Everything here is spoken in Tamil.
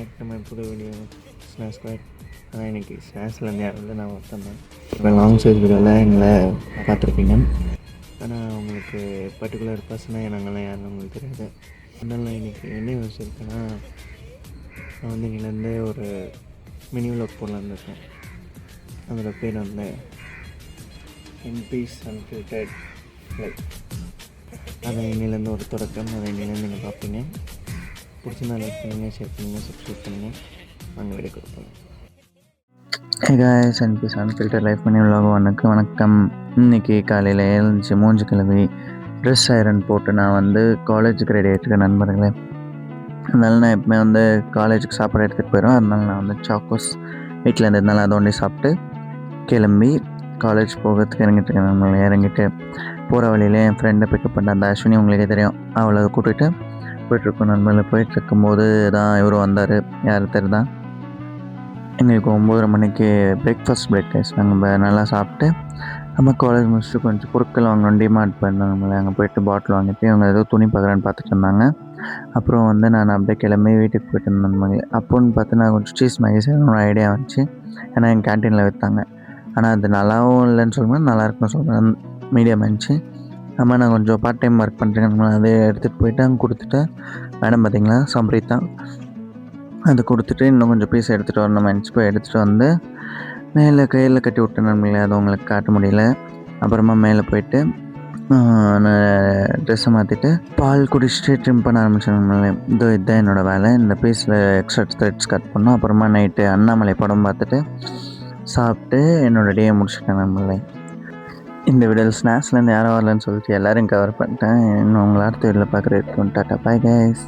பேக் டு மை புது வீடியோ ஸ்னாஸ் ஸ்குவாட். ஆனால் இன்றைக்கி ஸ்னாஸ்லேருந்து யாரும் நான் ஒருத்தன் தான். இப்போ லாங் சைஸ் வீடியோவில் எங்களை பார்த்துருப்பீங்க. ஆனால் உங்களுக்கு பர்டிகுலர் பர்சனாக நாங்கள்லாம் யாருன்னு உங்களுக்கு தெரியாது. அதனால் இன்றைக்கி என்ன யோசிச்சிருக்கேன்னா, நான் வந்து இங்கிலேருந்து ஒரு மினி விலாக் போடலான்னு இருக்கேன். அதோட பேர் வந்து என்பீஸ் அன்ஃபில்டர்ட் லைஃப். அதை இன்னிலேருந்து ஒரு தொடக்கம். அதை இன்னிலேருந்து நீங்கள் பார்ப்பீங்க. பிடிச்சிருந்தா லைக் பண்ணுங்கள், ஷேர் பண்ணுங்கள், சப்ஸ்கிரைப் பண்ணுங்கள். அங்கே வீடியோ கொடுப்போம். ஹே காய்ஸ், என்பீஸ் அன்ஃபில்டர்ட் லைஃப் மினி விலாக் வணக்கம். இன்றைக்கி காலையில் எழுந்துச்சு மூஞ்சி கிளம்பி ட்ரெஸ் ஐரன் போட்டு நான் வந்து காலேஜுக்கு ரெடி ஆகிட்டுருக்கேன் நண்பர்களே. அதனால நான் எப்பவுமே வந்து காலேஜுக்கு சாப்பாடு எடுத்துகிட்டு போயிடுவேன். அதனால நான் வந்து சாக்கோஸ் வீட்டில் இருந்ததுனால அதை ஒண்டி சாப்பிட்டு கிளம்பி காலேஜ் போகிறதுக்கு இறங்கிட்டுருக்கேன். நம்மளை இறங்கிட்டு போகிற வழியிலே என் ஃப்ரெண்டை பிக்கப் பண்ண அந்த அஸ்வினி உங்களுக்கே தெரியும், அவளை கூட்டிகிட்டு போயிட்டுருக்கோம். நண்பர்கள் போயிட்டுருக்கும்போது தான் இவர் வந்தார். யார் தெரியுதான், எங்களுக்கு 9:30 மணிக்கு பிரேக்ஃபாஸ்ட் பிரேக் டைஸ். நாங்கள் நல்லா சாப்பிட்டு நம்ம காலேஜ் முடிச்சுட்டு கொஞ்சம் பொருட்கள் வாங்கணும். டிமார்ட் போயிருந்தோம். நம்மளை அங்கே போய்ட்டு பாட்டில் வாங்கிட்டு இவங்க ஏதோ துணி பார்க்குறான்னு பார்த்துட்டு இருந்தாங்க. அப்புறம் வந்து நான் அப்படியே கிளம்பி வீட்டுக்கு போய்ட்டு இருந்தேன். அப்போன்னு பார்த்து நான் கொஞ்சம் சீஸ் மேகி செய்யணும்னு ஐடியா வந்துச்சு. ஏன்னா எங்கள் கேன்டீனில் விற்றாங்க. ஆனால் அது நல்லாவும் இல்லைன்னு சொல்லுவேன், நல்லா இருக்குன்னு சொல்கிறேன், மீடியம் இருந்துச்சு. ஆமாம், நான் கொஞ்சம் பார்ட் டைம் ஒர்க் பண்ணுறேன். அதை எடுத்துகிட்டு போயிட்டு அங்கே கொடுத்துட்டு, மேடம் பார்த்தீங்களா சம்பரித்தா, அதை கொடுத்துட்டு இன்னும் கொஞ்சம் பீஸ் எடுத்துகிட்டு வரணும் நினச்சி போய் எடுத்துகிட்டு வந்து மேலே கையில் கட்டி விட்டேன். நம்மளே அதை உங்களுக்கு காட்ட முடியல. அப்புறமா மேலே போயிட்டு நான் ட்ரெஸ்ஸை மாற்றிட்டு பால் குடிச்சிட்டு ட்ரிம் பண்ண ஆரம்பித்தேன். நம்மளே இதுதான் என்னோடய வேலை. இந்த பீஸில் எக்ஸ்ட்ரா த்ரெட்ஸ் கட் பண்ணோம். அப்புறமா நைட்டு அண்ணாமலை படம் பார்த்துட்டு சாப்பிட்டு என்னோடய டேயை முடிச்சுட்டேன். நம்மளே இந்த வீடியோவில் ஸ்நாக்ஸ்லேருந்து யாரும் வரலன்னு சொல்லிட்டு எல்லோரும் கவர் பண்ணிட்டேன். இன்னும் உங்களை அடுத்த வீடியோவில் பார்க்குறதுக்கு டாட்டா, பை கைஸ்.